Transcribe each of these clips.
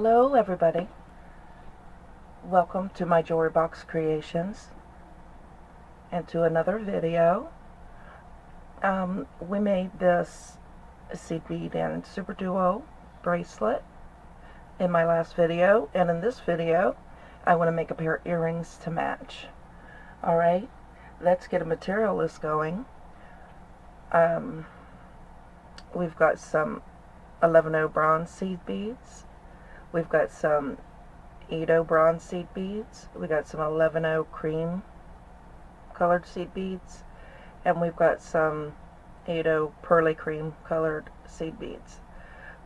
Hello everybody, welcome to my jewelry box creations and to another video. We made this seed bead and Superduo bracelet in my last video, and in this video I want to make a pair of earrings to match. Alright, let's get a material list going. We've got some 11-0 bronze seed beads. We've got some 8-0 bronze seed beads. We got some 11-0 cream colored seed beads, and we've got some 8-0 pearly cream colored seed beads.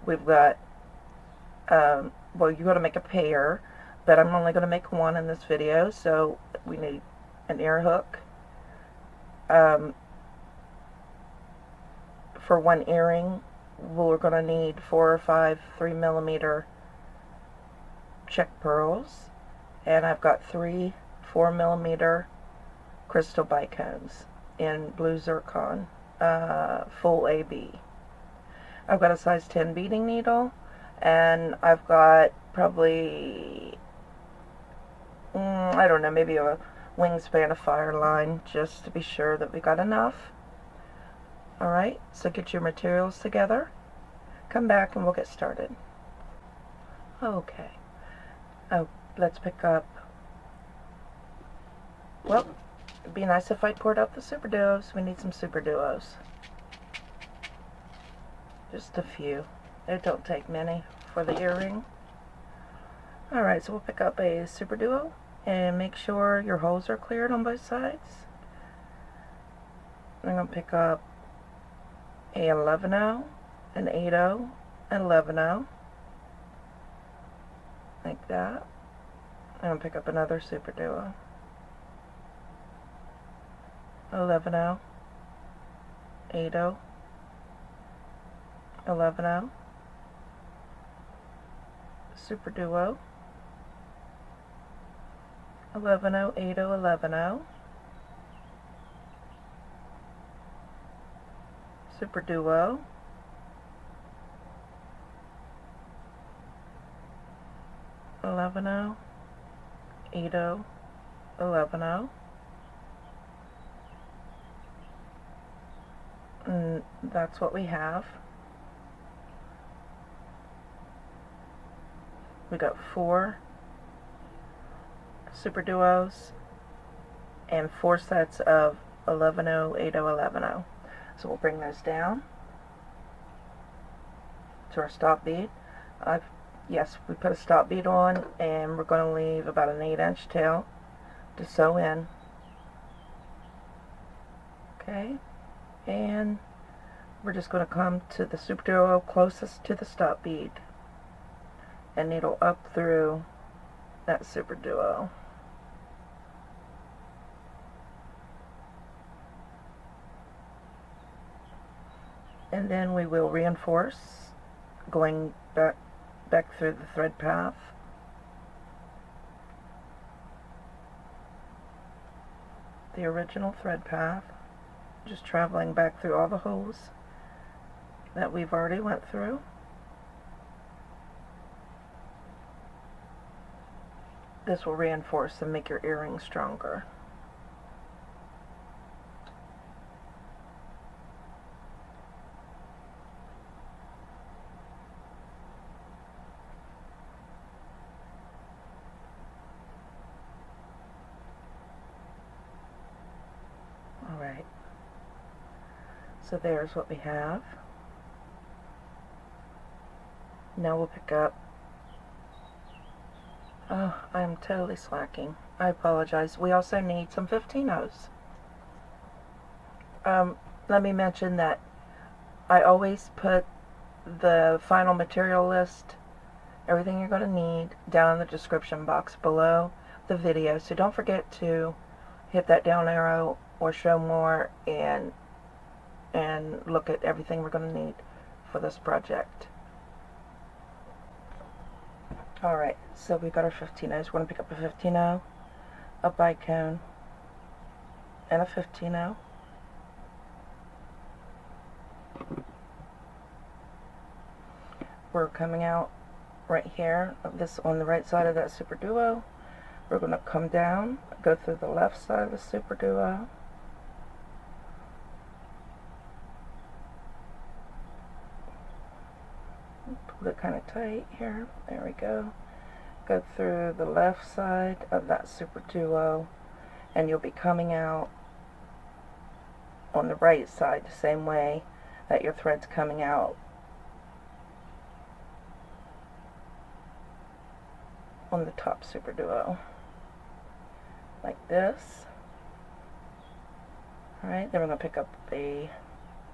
We've got, well, you're going to make a pair, but I'm only going to make one in this video, so we need an ear hook. For one earring, we're going to need 4 or 5 3mm check pearls, and I've got 3 4mm crystal bicones in blue zircon, full AB. I've got a size 10 beading needle, and I've got probably, I don't know, maybe a wingspan of fireline, just to be sure that we got enough. Alright, so get your materials together, come back and we'll get started. Okay. Oh, let's pick up, well, it'd be nice if I poured out the Superduos. We need some Superduos. Just a few. It don't take many for the earring. Alright, so we'll pick up a Superduo and make sure your holes are cleared on both sides. I'm going to pick up a 11-0, an 8-0, an 11-0. Like that. I'm going to pick up another Superduo. 11-0, 8-0, 11-0, Superduo, 11-0, 8-0, 11-0, Superduo, 11-0, 8-0, 11-0, and that's what we have. We got 4 Superduos and 4 sets of 11-0, 8-0, 11-0. So we'll bring those down to our stop bead. Yes, we put a stop bead on, and we're going to leave about an 8-inch tail to sew in. Okay, and we're just going to come to the Superduo closest to the stop bead and needle up through that Superduo. And then we will reinforce going back through the thread path. The original thread path, just traveling back through all the holes that we've already went through. This will reinforce and make your earring stronger. Alright, so there's what we have. Now we'll pick up, oh, I'm totally slacking. I apologize. We also need some 15-0s. Let me mention that I always put the final material list, everything you're going to need, down in the description box below the video. So don't forget to hit that down arrow or show more and look at everything we're going to need for this project. Alright, so we've got our 15-0s. We're going to pick up a 15-0, a bicone, and a 15-0. We're coming out right here, this on the right side of that Superduo. We're going to come down, go through the left side of the Superduo, pull it kind of tight here, there we go. Go through the left side of that Superduo, and you'll be coming out on the right side the same way that your thread's coming out on the top Superduo, like this. Alright, then we're going to pick up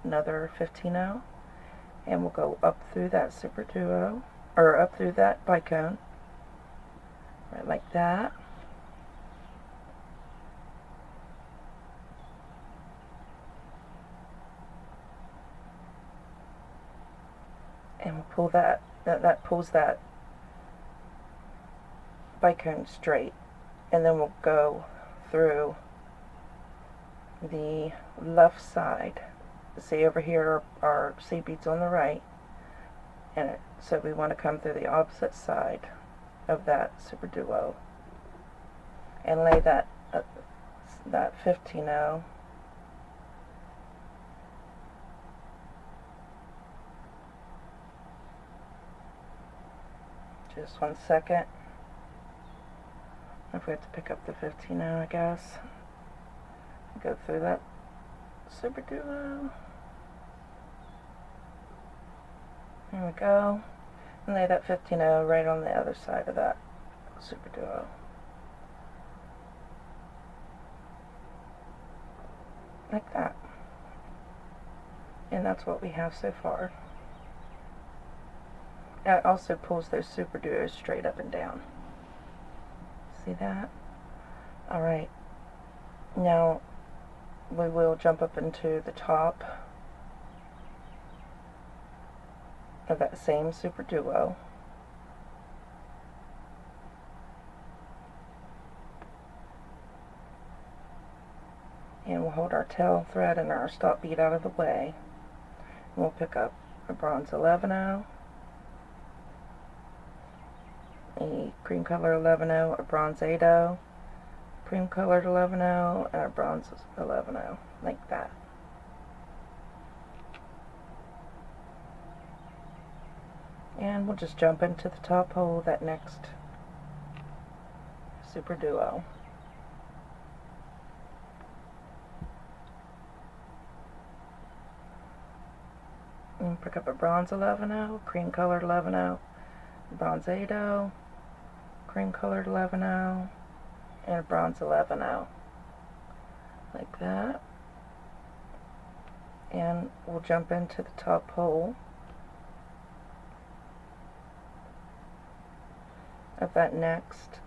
another 15-0, and we'll go up through that Superduo, or up through that bicone, right like that. And we'll pull that pulls that bicone straight, and then we'll go through the left side. See, over here are seed beads on the right, and so we want to come through the opposite side of that Superduo and lay that 15-0 just 1 second. I forgot to pick up the 15-0, I guess. Go through that Superduo. There we go. And lay that 15-0 right on the other side of that Superduo. Like that. And that's what we have so far. It also pulls those Superduos straight up and down. See that? Alright. Now we will jump up into the top of that same Superduo. And we'll hold our tail thread and our stop bead out of the way. And we'll pick up a bronze 11-0, a cream color 11-0, a bronze 8-0, cream colored 11-0, and a bronze 11-0, like that. And we'll just jump into the top hole of that next Superduo. And pick up a bronze 11-0, cream colored 11-0, bronze 8-0, cream colored 11-0, and a bronze 11-0, like that. And we'll jump into the top hole of that next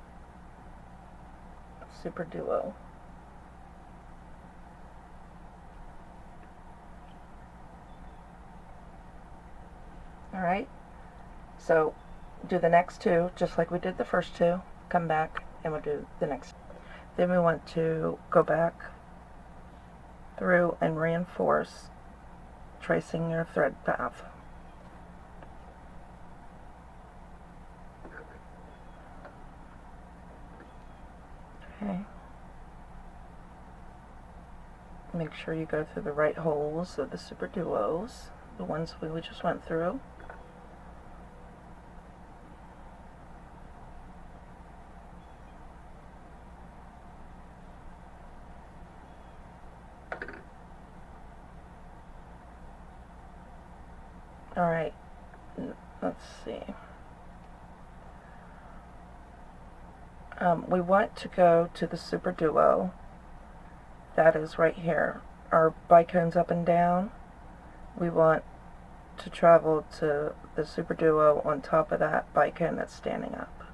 Superduo. Alright, so do the next two just like we did the first two. Come back and we'll do the next. Then we want to go back through and reinforce, tracing your thread path. Okay. Make sure you go through the right holes of the Superduos, the ones we just went through. Alright, let's see. We want to go to the Superduo. That is right here. Our bicones up and down. We want to travel to the Superduo on top of that bicone that's standing up.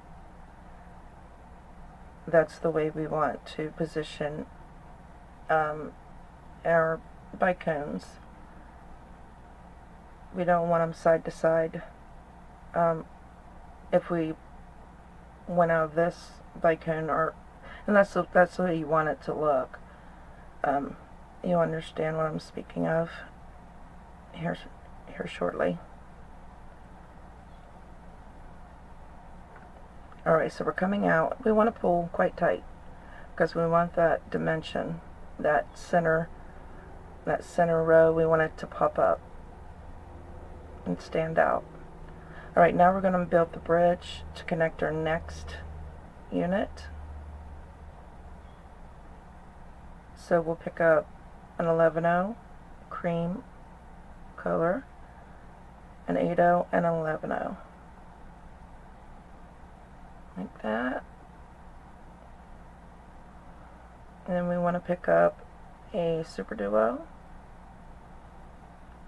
That's the way we want to position our bicones. We don't want them side to side. If we went out of this bicone, and that's the way you want it to look. You understand what I'm speaking of here shortly. Alright, so we're coming out. We want to pull quite tight because we want that dimension, that center row, we want it to pop up and stand out. Alright, now we're going to build the bridge to connect our next unit. So we'll pick up an 11-0 cream color, an 8-0 and an 11-0. Like that. And then we want to pick up a Superduo,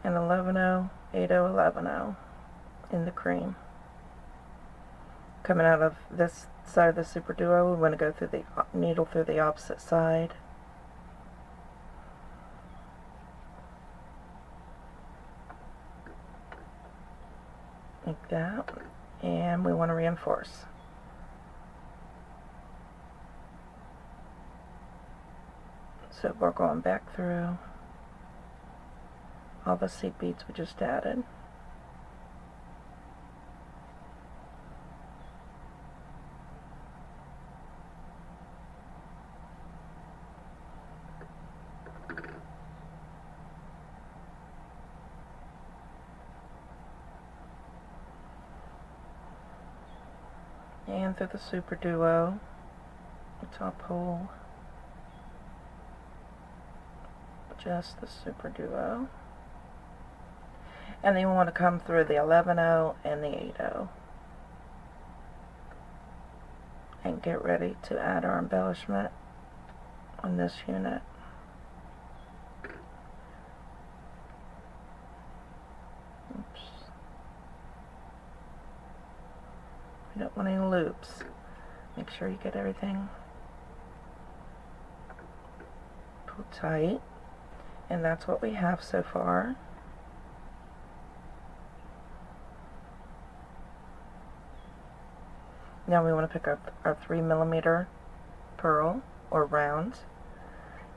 an 11-0, 8-0, 11-0 in the cream. Coming out of this side of the Superduo, we want to go through the needle through the opposite side. Like that. And we want to reinforce. So we're going back through all the seed beads we just added. And through the Superduo, the top hole, just the Superduo. And then we want to come through the 11-0 and the 8-0. And get ready to add our embellishment on this unit. Oops. You don't want any loops. Make sure you get everything pulled tight. And that's what we have so far. Now we want to pick up our 3mm pearl or round,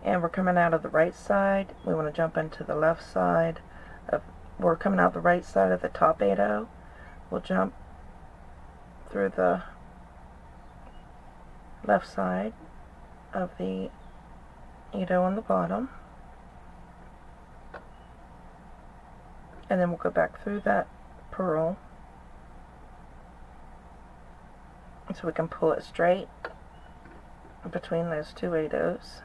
and we're coming out of the right side. We want to jump into the left side of, we're coming out the right side of the top 8-0. We'll jump through the left side of the 8-0 on the bottom, and then we'll go back through that pearl so we can pull it straight between those two 8-0s.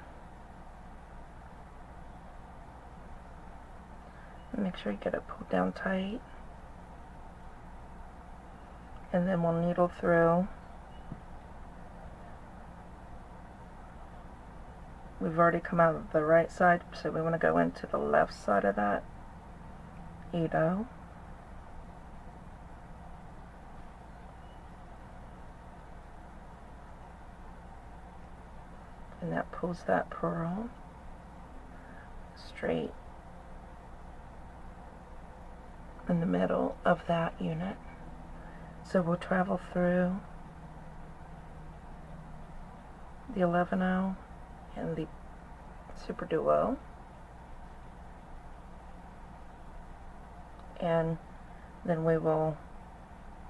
Make sure you get it pulled down tight, and then we'll needle through. We've already come out of the right side, so we want to go into the left side of that 8-0. And that pulls that pearl straight in the middle of that unit. So we'll travel through the 11-0 and the Superduo, and then we will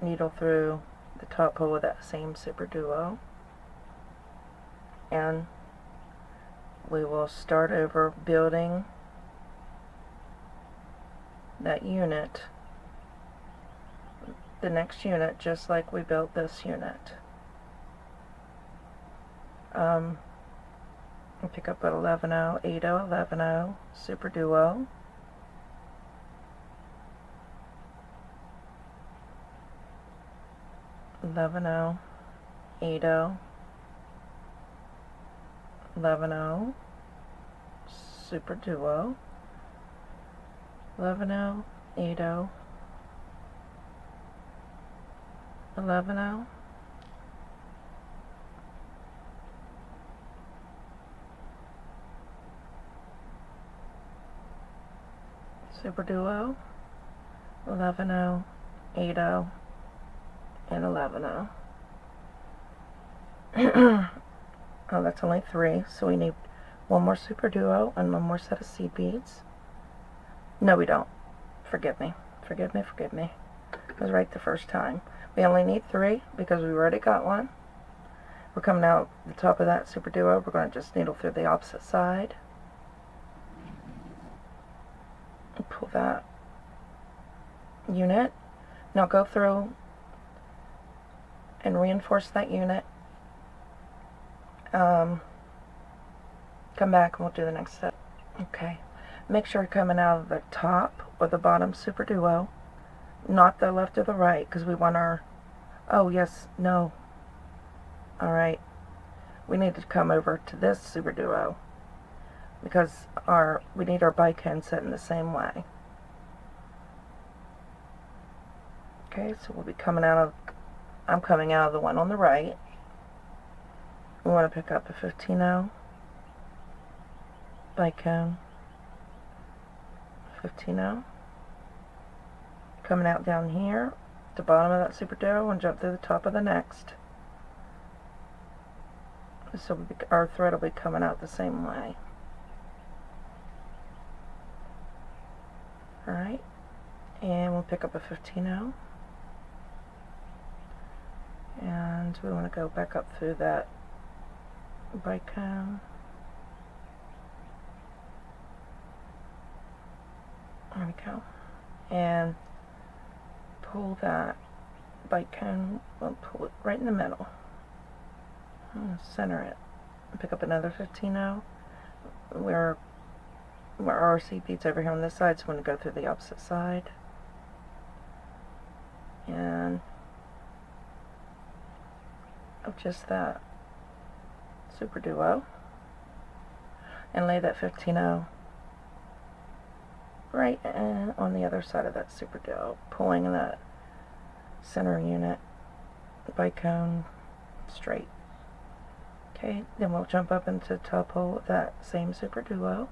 needle through the top hole of that same Superduo, and we will start over building that unit, the next unit, just like we built this unit. We'll pick up an 11-0, 8-0, 11-0, Superduo, $11-0, 8-0, 11-0, Superduo, 11-0, 8-0, 11-0, Superduo, 11-0, 8-0, and 11-0. Oh, that's only 3, so we need one more Superduo and one more set of seed beads. No, we don't. Forgive me. Forgive me, forgive me. I was right the first time. We only need 3 because we've already got one. We're coming out the top of that Superduo. We're going to just needle through the opposite side. And pull that unit. Now go through and reinforce that unit. Come back and we'll do the next step. Okay. Make sure you're coming out of the top or the bottom Superduo, not the left or the right, because we want our, oh yes, no. Alright. We need to come over to this Superduo because we need our bicone set in the same way. Okay, so we'll be coming out of, I'm coming out of the one on the right. We want to pick up a 15-0 bicone, 15-0, coming out down here at the bottom of that Superduo and jump through the top of the next. So our thread will be coming out the same way. Alright, and we'll pick up a 15-0. And we want to go back up through that bicone. There we go. And pull that bicone, we'll pull it right in the middle. Center it. Pick up another 15-0. Where our seed beads over here on this side, so we're going to go through the opposite side. And of just that Superduo. And lay that 15-0 right on the other side of that Superduo, pulling that center unit, the bicone, straight. Okay, then we'll jump up into the top hole of that same Superduo.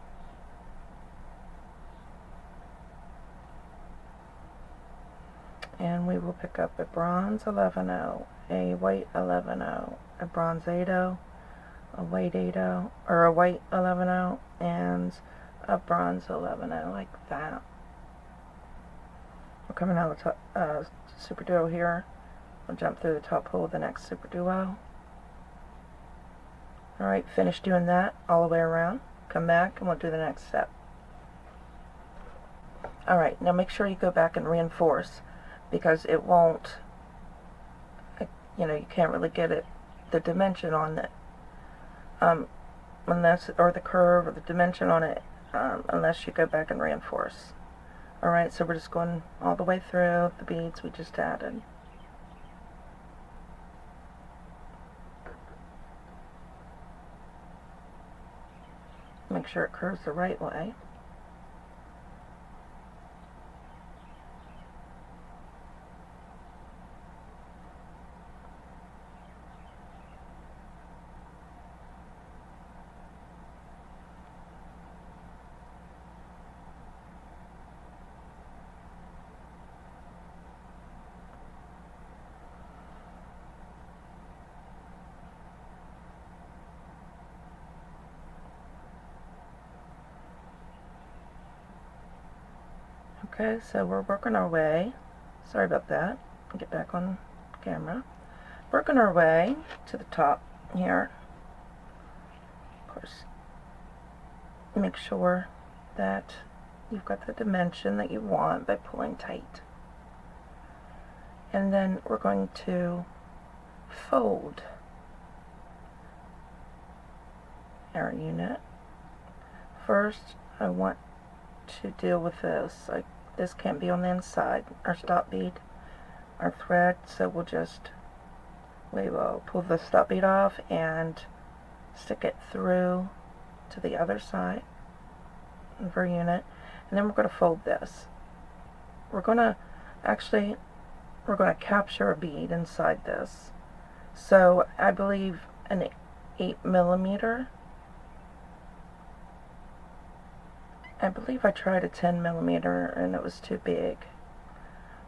And we will pick up a bronze 11-0, a white 11-0, a bronze 8-0, a white 8-0, or a white 11-0, and a bronze 11-0, like that. We're coming out of the top, Superduo here. We'll jump through the top hole of the next Superduo. Alright, finish doing that all the way around. Come back and we'll do the next step. Alright, now make sure you go back and reinforce, because it won't, you know, you can't really get it, the dimension on it, unless, or the curve or the dimension on it, unless you go back and reinforce. Alright, so we're just going all the way through the beads we just added. Make sure it curves the right way. Okay, so we're working our way, sorry about that, get back on camera, working our way to the top here. Of course, make sure that you've got the dimension that you want by pulling tight. And then we're going to fold our unit. First, I want to deal with this. This can't be on the inside, our stop bead, our thread, so we will pull the stop bead off and stick it through to the other side of our unit, and then we're going to fold this. We're going to capture a bead inside this. So I believe an 8mm. I believe I tried a 10mm and it was too big.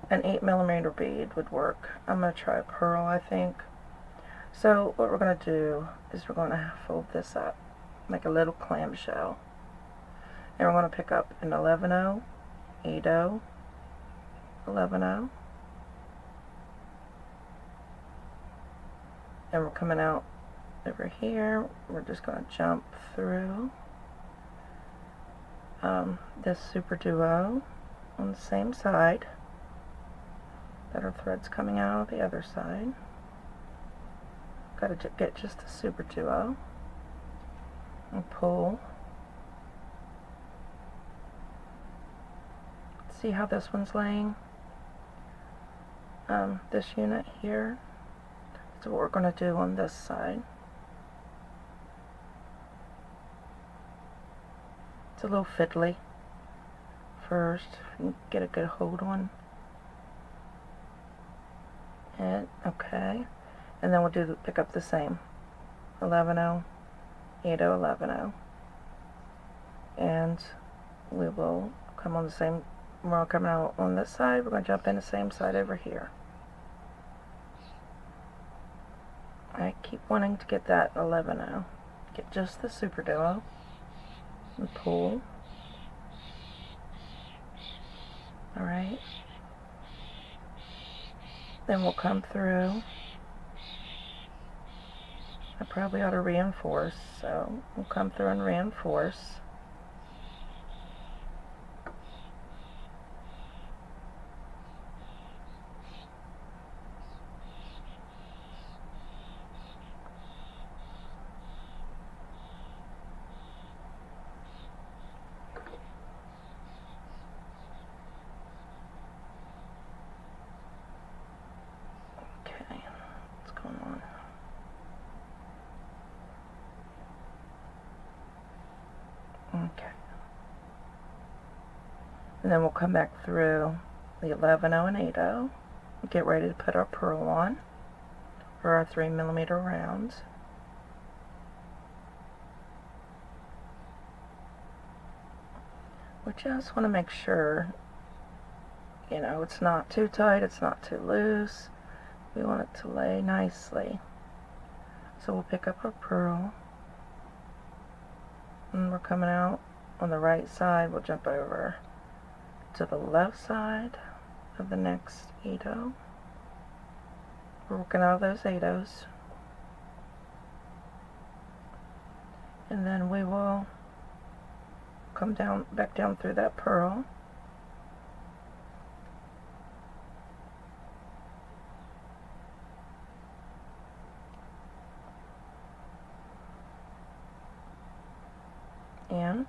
An 8mm bead would work. I'm going to try a pearl, I think. So what we're going to do is we're going to fold this up, make a little clamshell. And we're going to pick up an 11-0, 8-0, 11-0, and we're coming out over here. We're just going to jump through this Superduo on the same side that our thread's coming out of the other side. Got to get just a Superduo and pull. See how this one's laying? This unit here. So what we're going to do on this side. It's a little fiddly. First, get a good hold on it. Okay. And then we'll pick up the same 11-0, 8-0, 11-0, and we will come on the same. We're all coming out on this side. We're going to jump in the same side over here. I keep wanting to get that 11-0. Get just the Superduo and pull. All right. Then we'll come through. I probably ought to reinforce, so we'll come through and reinforce. Okay, what's going on? Okay. And then we'll come back through the 11-0 and 8-0. Get ready to put our pearl on, or our 3mm rounds. We just want to make sure, you know, it's not too tight, it's not too loose. We want it to lay nicely. So we'll pick up our pearl, and we're coming out on the right side. We'll jump over to the left side of the next 8-0. We're working out of those 8-0s. And then we will come down, back down through that pearl. And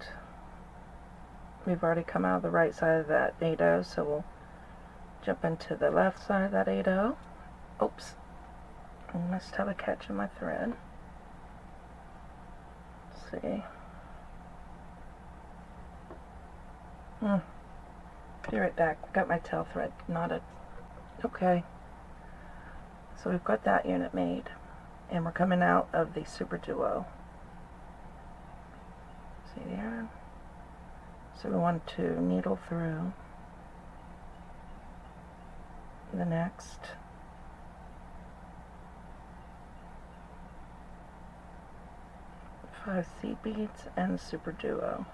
we've already come out of the right side of that 8-0, so we'll jump into the left side of that 8-0. Oops, I must have a catch in my thread. Let's see. Be right back. Got my tail thread knotted. Okay. So we've got that unit made, and we're coming out of the Superduo. See there? So we want to needle through the next five seed beads and Superduo.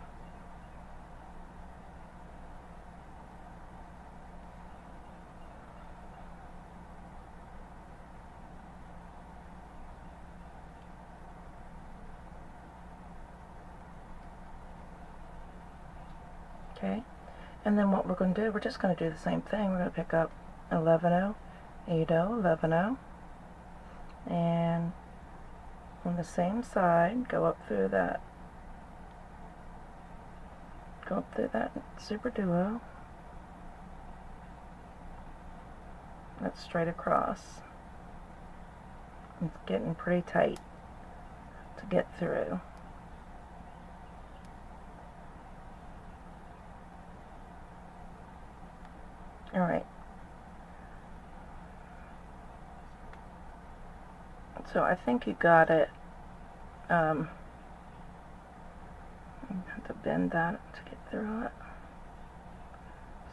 Okay, and then what we're going to do, we're just going to do the same thing. We're going to pick up 11-0, 8-0, 11-0, and on the same side, go up through that Superduo. That's straight across. It's getting pretty tight to get through. Alright, so I think you got it. I have to bend that to get through it.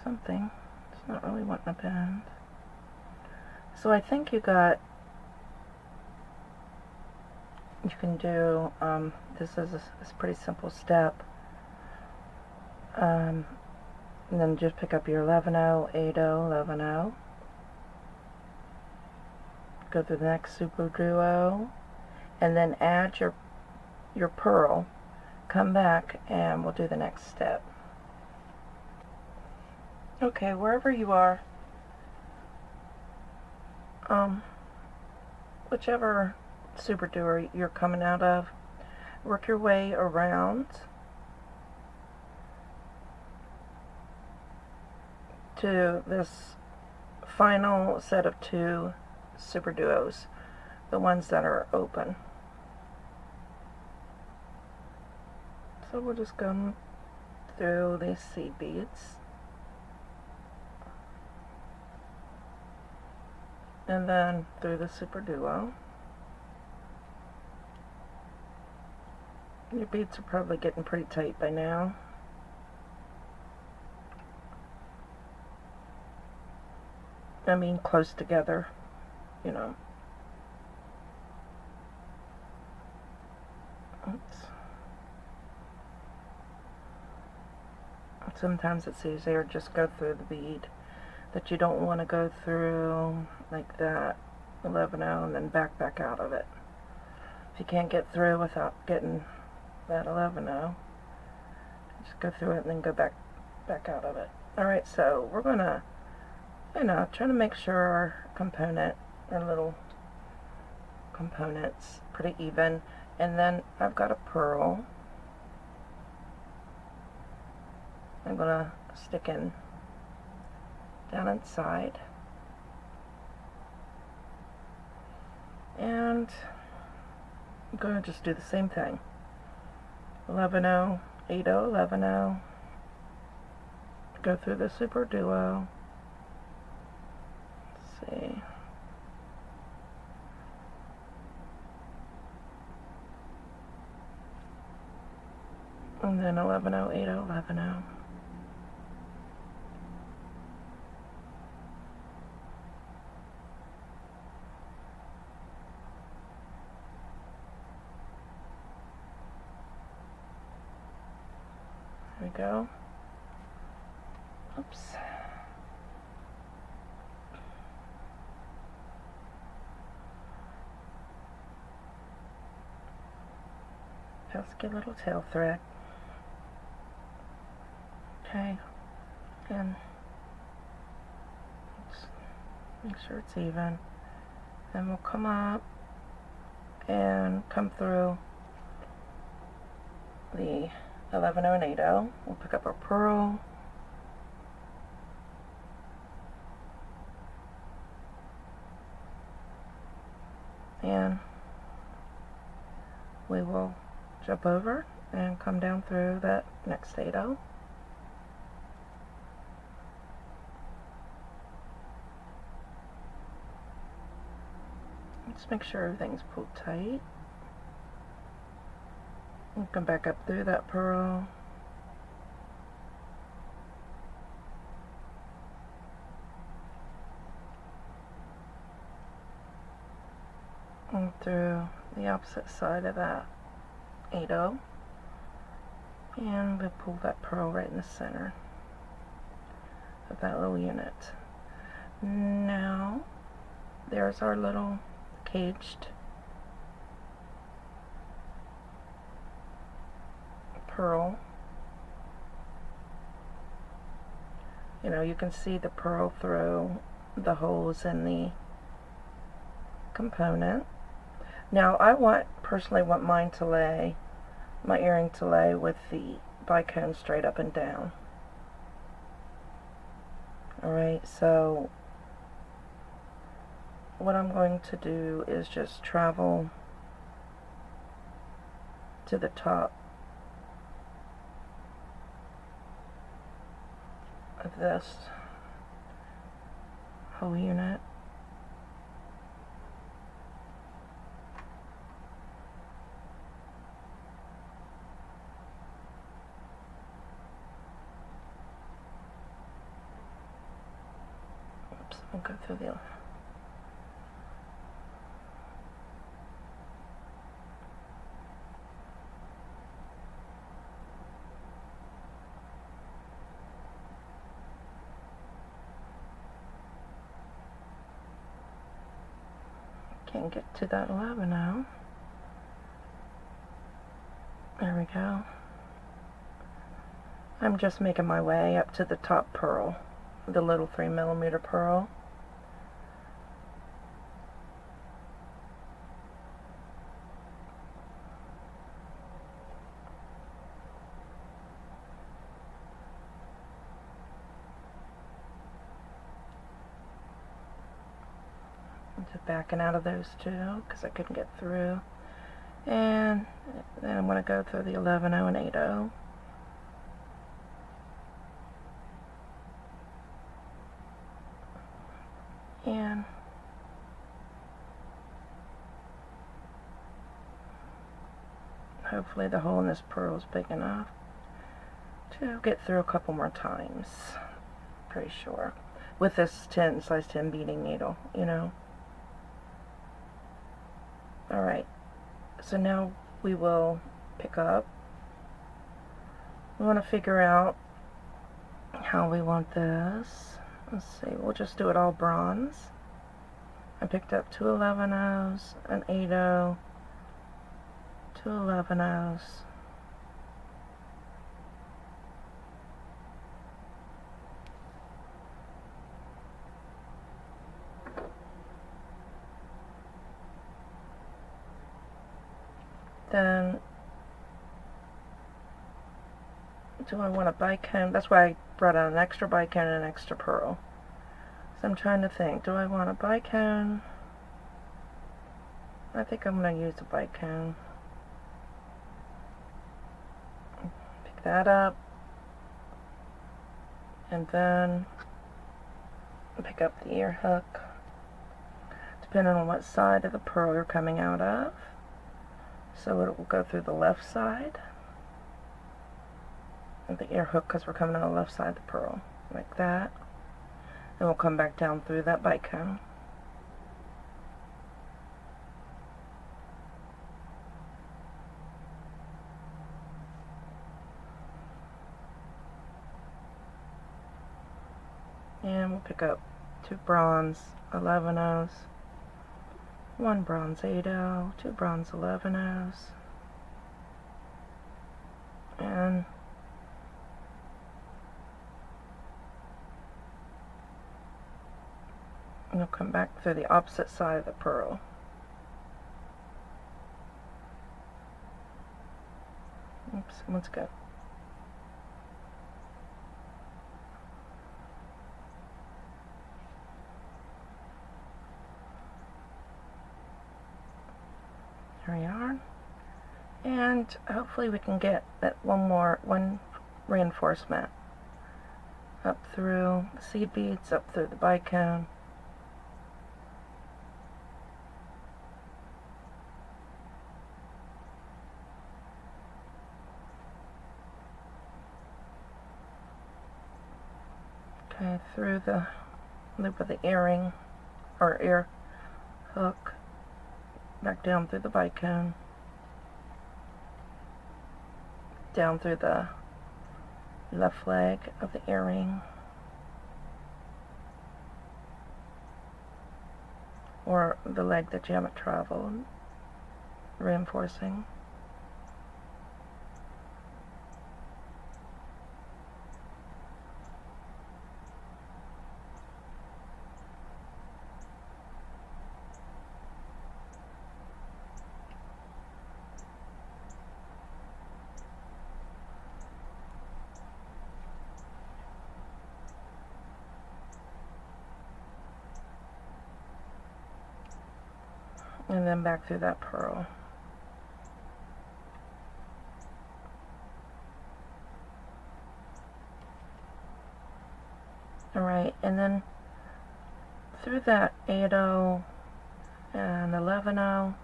Something. It's not really wanting to bend. So I think you got, you can do, this is a pretty simple step. And then just pick up your 11-0, 8-0, 11-0. go through the next Superduo, and then add your pearl. Come back and we'll do the next step. Okay, wherever you are, whichever Superduo you're coming out of, work your way around to this final set of 2 Superduos, the ones that are open. So we'll just go through these seed beads, and then through the Superduo. Your beads are probably getting pretty tight by now. I mean, close together, you know. Oops. Sometimes it's easier to just go through the bead that you don't want to go through, like that 11-0, and then back out of it. If you can't get through without getting that 11-0, just go through it and then go back out of it. Alright, so we're gonna, try to make sure our little components pretty even. And then I've got a pearl I'm gonna stick in down inside, and I'm gonna just do the same thing. 11-0, 8-0, 11-0, go through the Superduo. Let's see. And then 11-0, 8-0, 11-0. There we go. Oops. Pesky little tail thread. Okay, and just make sure it's even. Then we'll come up and come through the 11-0 and 8-0. We'll pick up our pearl. And we will jump over and come down through that next 8-0. Just make sure everything's pulled tight. We'll come back up through that pearl. And through the opposite side of that 8-0. And we'll pull that pearl right in the center of that little unit. Now, there's our little caged pearl. You can see the pearl through the holes in the component. Now I personally want mine to lay, my earring to lay with the bicone straight up and down. Alright, so what I'm going to do is just travel to the top of this whole unit. Oops, I'll go through the can't get to that 11 now. There we go. I'm just making my way up to the top pearl, the little 3mm pearl. Just backing out of those two because I couldn't get through. And then I'm going to go through the 11-0 and 8-0. And hopefully the hole in this pearl is big enough to get through a couple more times. Pretty sure. With this size 10 beading needle, you know. Alright, so now we will pick up. We want to figure out how we want this. Let's see, we'll just do it all bronze. I picked up 2 11-0s, an 8-0, 2 11-0s. Then, do I want a bicone? That's why I brought out an extra bicone and an extra pearl. So I'm trying to think, do I want a bicone? I think I'm going to use a bicone. Pick that up. And then pick up the ear hook, depending on what side of the pearl you're coming out of. So it will go through the left side of the ear hook because we're coming on the left side of the pearl, like that. And we'll come back down through that bicone. And we'll pick up 2 bronze 11-0s, 1 bronze 8-0, 2 bronze 11-0s, and we'll come back through the opposite side of the pearl. Oops, let's go. There we are. And hopefully we can get that one reinforcement up through the seed beads, up through the bicone. Okay, through the loop of the earring or ear hook, back down through the bicone, down through the left leg of the earring, or the leg that you haven't traveled, reinforcing. And then back through that pearl. Alright, and then through that 8-0 and 11-0,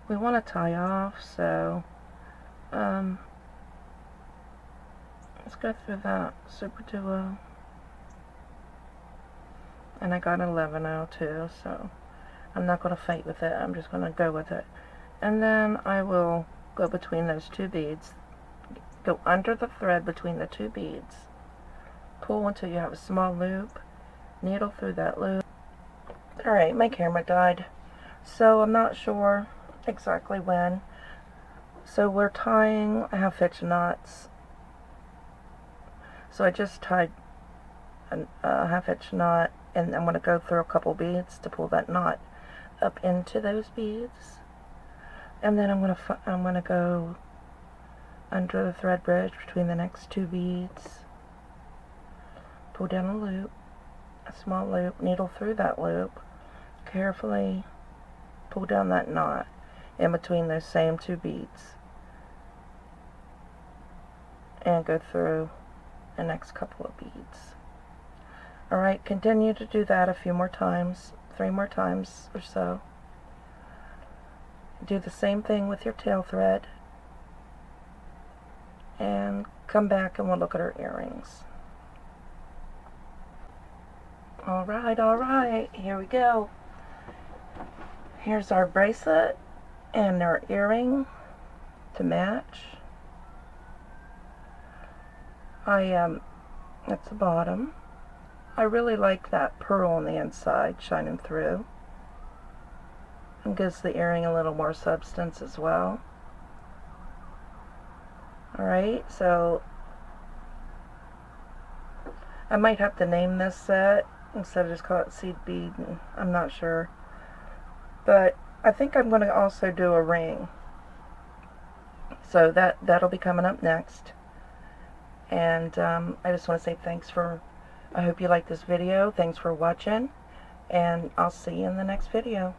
we want to tie off, so let's go through that Superduo. And I got an 11-0 too, so I'm not going to fight with it, I'm just going to go with it. And then I will go between those 2 beads, go under the thread between the 2 beads, pull until you have a small loop, needle through that loop. Alright, my camera died. So I'm not sure exactly when. So we're tying half-hitch knots. So I just tied a half-hitch knot, and I'm going to go through a couple beads to pull that knot up into those beads. And then I'm going to go under the thread bridge between the next two beads, pull down a loop, a small loop, needle through that loop, carefully pull down that knot in between those same two beads, and go through the next couple of beads. Alright, continue to do that a few more times, 3 more times or so. Do the same thing with your tail thread, and come back and we'll look at our earrings. Alright, here we go. Here's our bracelet and our earring to match. That's the bottom. I really like that pearl on the inside shining through. And gives the earring a little more substance as well. Alright, so I might have to name this set instead of just call it Seed Bead. I'm not sure. But I think I'm going to also do a ring. So that'll be coming up next. And I just want to say thanks for, I hope you liked this video. Thanks for watching. And I'll see you in the next video.